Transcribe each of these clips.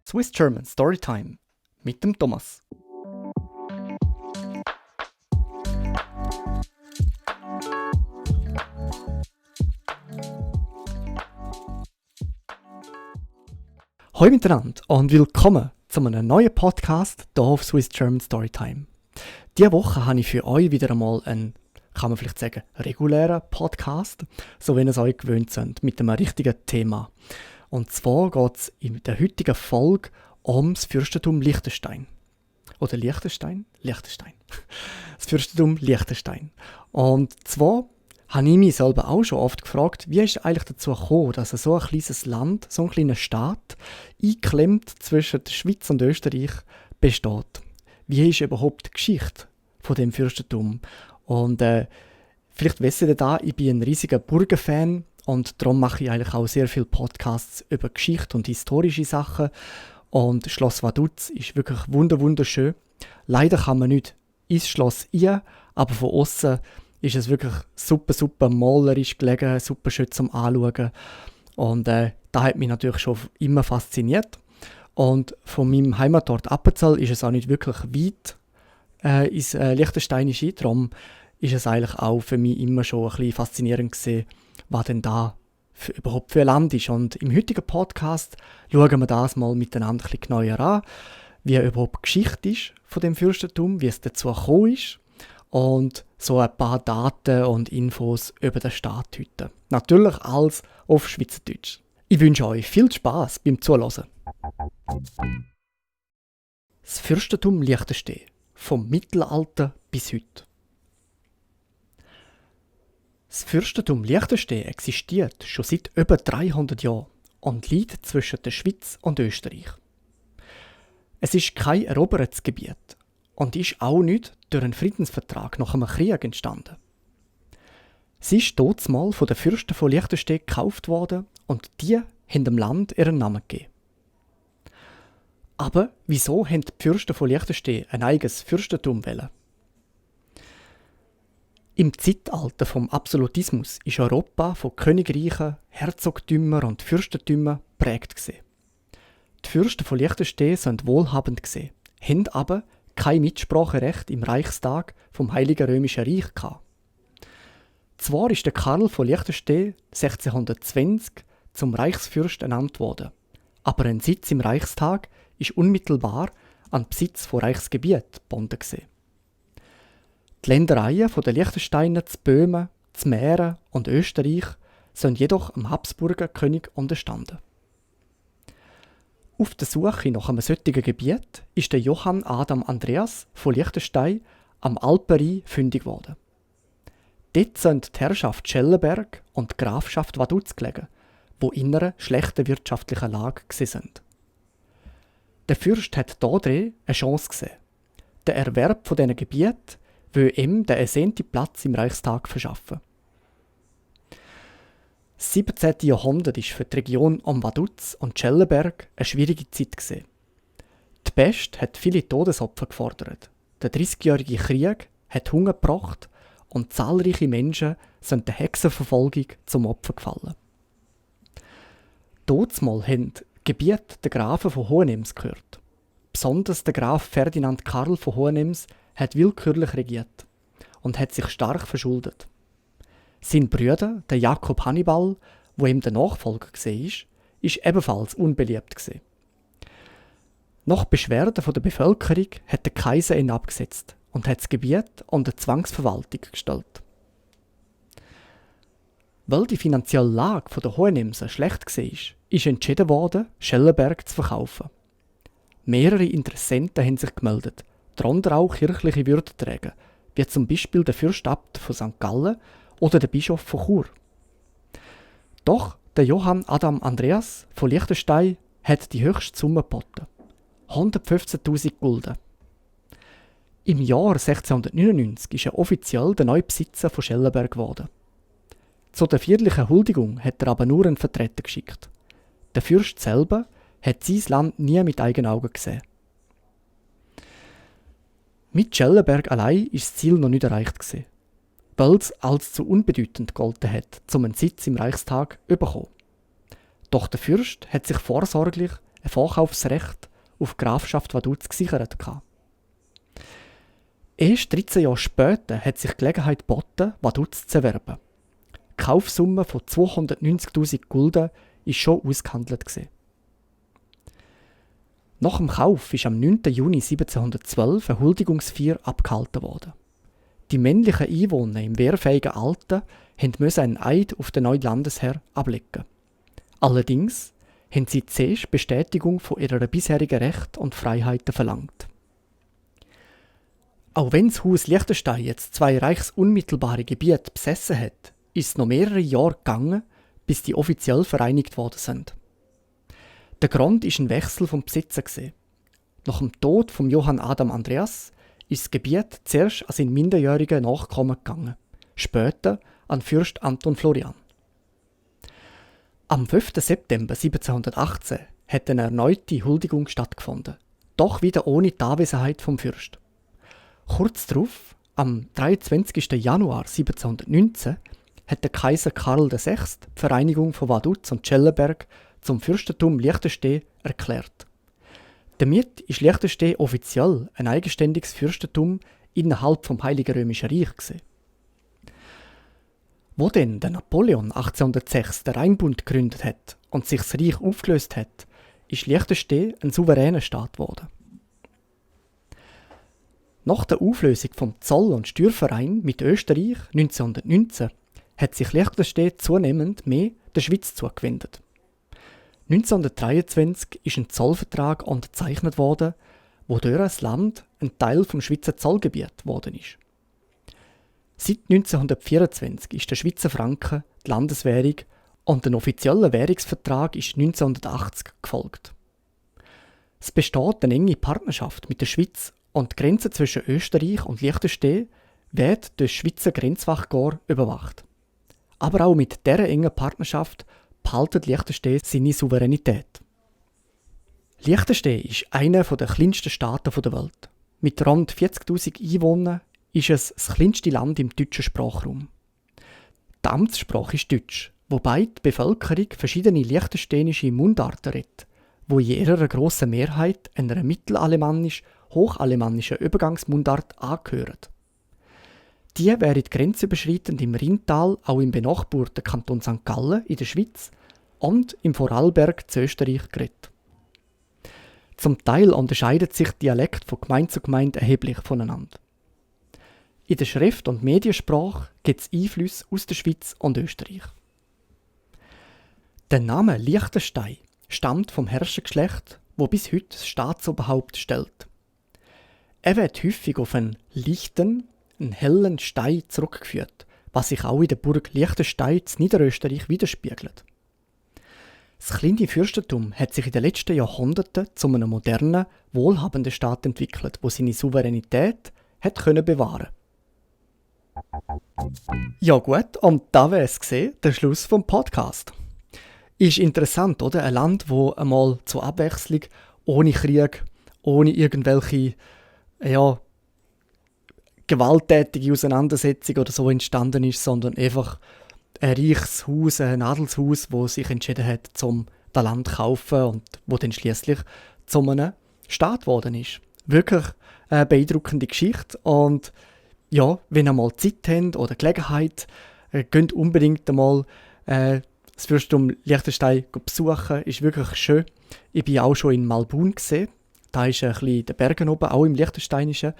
Swiss German Storytime mit dem Thomas. Hallo miteinander und willkommen zu einem neuen Podcast hier auf Swiss German Storytime. Diese Woche habe ich für euch wieder einmal einen, kann man vielleicht sagen, regulären Podcast, so wie ihr es euch gewöhnt seid, mit einem richtigen Thema. Und zwar geht es in der heutigen Folge ums Fürstentum Liechtenstein. Oder Liechtenstein? Liechtenstein. Das Fürstentum Liechtenstein. Und zwar habe ich mich selber auch schon oft gefragt, wie ist es eigentlich dazu gekommen, dass so ein kleines Land, so ein kleiner Staat, eingeklemmt zwischen der Schweiz und Österreich besteht. Wie ist überhaupt die Geschichte von dem Fürstentum? Und vielleicht wisst ihr da, ich bin ein riesiger Burgenfan und darum mache ich eigentlich auch sehr viele Podcasts über Geschichte und historische Sachen. Und Schloss Vaduz ist wirklich wunderschön. Leider kann man nicht ins Schloss rein, aber von außen ist es wirklich super malerisch gelegen, super schön zum Anschauen. Und da hat mich natürlich schon immer fasziniert. Und von meinem Heimatort Appenzell ist es auch nicht wirklich weit ins Liechtensteinische. Darum ist es eigentlich auch für mich immer schon ein bisschen faszinierend gewesen, was denn da überhaupt für ein Land ist. Und im heutigen Podcast schauen wir das mal miteinander ein bisschen genauer an, wie überhaupt die Geschichte ist von dem Fürstentum, wie es dazu gekommen ist und so ein paar Daten und Infos über den Staat heute. Natürlich alles auf Schweizerdeutsch. Ich wünsche euch viel Spaß beim Zuhören. Das Fürstentum Liechtenstein, vom Mittelalter bis heute. Das Fürstentum Liechtenstein existiert schon seit über 300 Jahren und liegt zwischen der Schweiz und Österreich. Es ist kein erobertes Gebiet und ist auch nicht durch einen Friedensvertrag nach einem Krieg entstanden. Sie ist damals von den Fürsten von Liechtenstein gekauft worden und die haben dem Land ihren Namen gegeben. Aber wieso haben die Fürsten von Liechtenstein ein eigenes Fürstentum wollen? Im Zeitalter vom Absolutismus ist Europa von Königreichen, Herzogtümern und Fürstentümern geprägt gewesen. Die Fürsten von Liechtenstein sind wohlhabend gewesen, haben aber kein Mitspracherecht im Reichstag vom Heiligen Römischen Reich gehabt. Zwar ist der Karl von Liechtenstein 1620 zum Reichsfürst ernannt worden, aber ein Sitz im Reichstag ist unmittelbar an den Besitz von Reichsgebiet gebunden gewesen. Die Ländereien der Liechtensteiner zu Böhmen, zu Mähren und Österreich sind jedoch dem Habsburger König unterstanden. Auf der Suche nach einem solchen Gebiet ist der Johann Adam Andreas von Liechtenstein am Alpenrhein fündig geworden. Dort sind die Herrschaft Schellenberg und die Grafschaft Vaduz gelegen, wo in einer schlechten wirtschaftlichen Lage sind. Der Fürst hat hier eine Chance gesehen. Der Erwerb von diesen Gebieten will ihm den ersehnten Platz im Reichstag verschaffen. Das 17. Jahrhundert war für die Region um Vaduz und Schellenberg eine schwierige Zeit gewesen. Die Pest hat viele Todesopfer gefordert. Der 30-jährige Krieg hat Hunger gebracht und zahlreiche Menschen sind der Hexenverfolgung zum Opfer gefallen. Dazumal haben Gebiete der Grafen von Hohenems gehört. Besonders der Graf Ferdinand Karl von Hohenems hat willkürlich regiert und hat sich stark verschuldet. Sein Bruder, der Jakob Hannibal, wo ihm der Nachfolger war, ist ebenfalls unbeliebt gewesen. Nach Beschwerden der Bevölkerung hat der Kaiser ihn abgesetzt und hat das Gebiet unter Zwangsverwaltung gestellt. Weil die finanzielle Lage der Hohenemser schlecht war, ist entschieden worden, Schellenberg zu verkaufen. Mehrere Interessenten haben sich gemeldet, darunter auch kirchliche Würdenträger, wie zum Beispiel der Fürstabt von St. Gallen oder der Bischof von Chur. Doch der Johann Adam Andreas von Liechtenstein hat die höchste Summe geboten: 115.000 Gulden. Im Jahr 1699 ist er offiziell der neue Besitzer von Schellenberg geworden. Zu der feierlichen Huldigung hat er aber nur einen Vertreter geschickt. Der Fürst selber hat sein Land nie mit eigenen Augen gesehen. Mit Schellenberg allein ist das Ziel noch nicht erreicht gewesen, weil es als zu unbedeutend gegolten hat, um einen Sitz im Reichstag zu bekommen. Doch der Fürst hat sich vorsorglich ein Vorkaufsrecht auf die Grafschaft Vaduz gesichert. Erst 13 Jahre später hat sich die Gelegenheit geboten, Vaduz zu erwerben. Die Kaufsumme von 290'000 Gulden war schon ausgehandelt. Nach dem Kauf ist am 9. Juni 1712 eine Huldigungsfeier abgehalten worden. Die männlichen Einwohner im wehrfähigen Alter mussten einen Eid auf den neuen Landesherr ablegen. Allerdings haben sie zuerst Bestätigung von ihrer bisherigen Rechte und Freiheiten verlangt. Auch wenn das Haus Liechtenstein jetzt 2 reichsunmittelbare Gebiete besessen hat, ist es noch mehrere Jahre gegangen, bis die offiziell vereinigt worden sind. Der Grund war ein Wechsel vom Besitzer. Nach dem Tod von Johann Adam Andreas ist das Gebiet zuerst an seinen minderjährigen Nachkommen gegangen, später an Fürst Anton Florian. Am 5. September 1718 hat eine erneute Huldigung stattgefunden, doch wieder ohne die Anwesenheit vom Fürst. Kurz darauf, am 23. Januar 1719, hat der Kaiser Karl VI. Die Vereinigung von Vaduz und Schellenberg zum Fürstentum Liechtenstein erklärt. Damit ist Liechtenstein offiziell ein eigenständiges Fürstentum innerhalb vom Heiligen Römischen Reich gewesen. Wo denn der Napoleon 1806 den Rheinbund gegründet hat und sich das Reich aufgelöst hat, ist Liechtenstein ein souveräner Staat geworden. Nach der Auflösung vom Zoll- und Steuerverein mit Österreich 1919 hat sich Liechtenstein zunehmend mehr der Schweiz zugewendet. 1923 ist ein Zollvertrag unterzeichnet worden, wodurch das Land ein Teil vom Schweizer Zollgebiet geworden ist. Seit 1924 ist der Schweizer Franken die Landeswährung und ein offizieller Währungsvertrag ist 1980 gefolgt. Es besteht eine enge Partnerschaft mit der Schweiz und die Grenze zwischen Österreich und Liechtenstein wird durch das Schweizer Grenzwachkorps überwacht. Aber auch mit dieser engen Partnerschaft behaltet Liechtenstein seine Souveränität. Liechtenstein ist einer der kleinsten Staaten der Welt. Mit rund 40'000 Einwohnern ist es das kleinste Land im deutschen Sprachraum. Die Amtssprache ist Deutsch, wobei die Bevölkerung verschiedene liechtensteinische Mundarten redet, wo in ihrer grossen Mehrheit einer mittelalemannischen-hochalemannischen Übergangsmundart angehören. Die werden grenzüberschreitend im Rheintal auch im benachbarten Kanton St. Gallen in der Schweiz und im Vorarlberg zu Österreich geredet. Zum Teil unterscheidet sich der Dialekt von Gemeinde zu Gemeinde erheblich voneinander. In der Schrift- und Mediensprache gibt es Einflüsse aus der Schweiz und Österreich. Der Name Liechtenstein stammt vom Herrschergeschlecht, wo bis heute das Staatsoberhaupt stellt. Er wird häufig auf einen leichten, einen hellen Stein zurückgeführt, was sich auch in der Burg Liechtenstein in Niederösterreich widerspiegelt. Das kleine Fürstentum hat sich in den letzten Jahrhunderten zu einem modernen, wohlhabenden Staat entwickelt, wo seine Souveränität hat bewahren. Ja gut, und da wäre es gesehen, der Schluss vom Podcast. Ist interessant, oder? Ein Land, wo einmal zur Abwechslung, ohne Krieg, ohne irgendwelche gewalttätige Auseinandersetzung oder so entstanden ist, sondern einfach ein reiches Haus, ein Adelshaus, wo sich entschieden hat, zum das Land zu kaufen und wo dann schliesslich zu einem Staat geworden ist. Wirklich eine beeindruckende Geschichte und ja, wenn ihr mal Zeit habt oder Gelegenheit, geht unbedingt einmal das Fürstentum Liechtenstein besuchen. Ist wirklich schön. Ich bin auch schon in Malbun gesehen. Da ist ein bisschen in den Bergen oben, auch im Liechtensteinischen.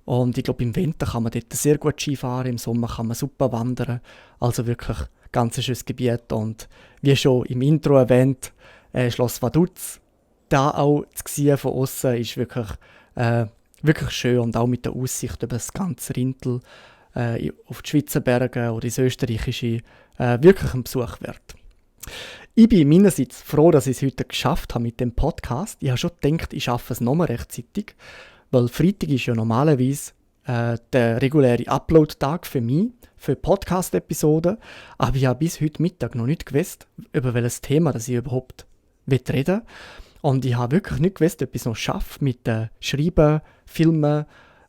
Und ich glaube, im Winter kann man dort sehr gut Skifahren, im Sommer kann man super wandern. Also wirklich ganz ein schönes Gebiet. Und wie schon im Intro erwähnt, Schloss Vaduz, da auch zu sehen von außen ist wirklich schön und auch mit der Aussicht über das ganze Rheintal auf die Schweizer Berge oder ins Österreichische wirklich ein Besuch wert. Ich bin meinerseits froh, dass ich es heute geschafft habe mit dem Podcast. Ich habe schon gedacht, ich schaffe es nochmal rechtzeitig, weil Freitag ist ja normalerweise der reguläre Upload-Tag für mich, für Podcast-Episoden. Aber ich habe bis heute Mittag noch nicht gewusst, über welches Thema das ich überhaupt reden will. Und ich habe wirklich nicht gewusst, ob ich es noch schaffe mit Schreiben, Filmen,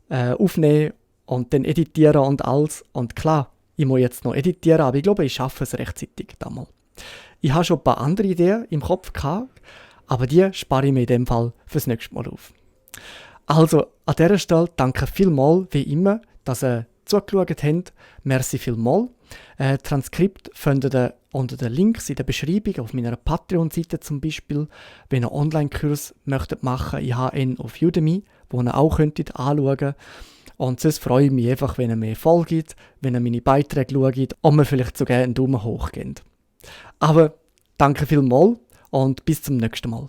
Aufnehmen und dann editieren und alles. Und klar, ich muss jetzt noch editieren, aber ich glaube, ich schaffe es rechtzeitig damals. Ich habe schon ein paar andere Ideen im Kopf gehabt, Aber die spare ich mir in dem Fall fürs nächste Mal auf. Also, an dieser Stelle danke vielmals, wie immer, dass ihr zugeschaut habt. Merci vielmals. Transkript findet ihr unter den Links in der Beschreibung auf meiner Patreon-Seite zum Beispiel. Wenn ihr Online-Kurs möchtet machen, ich habe einen auf Udemy, wo ihr auch könntet anschauen. Und sonst freue ich mich einfach, wenn ihr mir folgt, wenn ihr meine Beiträge schaut und mir vielleicht sogar einen Daumen hoch gebt. Aber danke vielmals und bis zum nächsten Mal.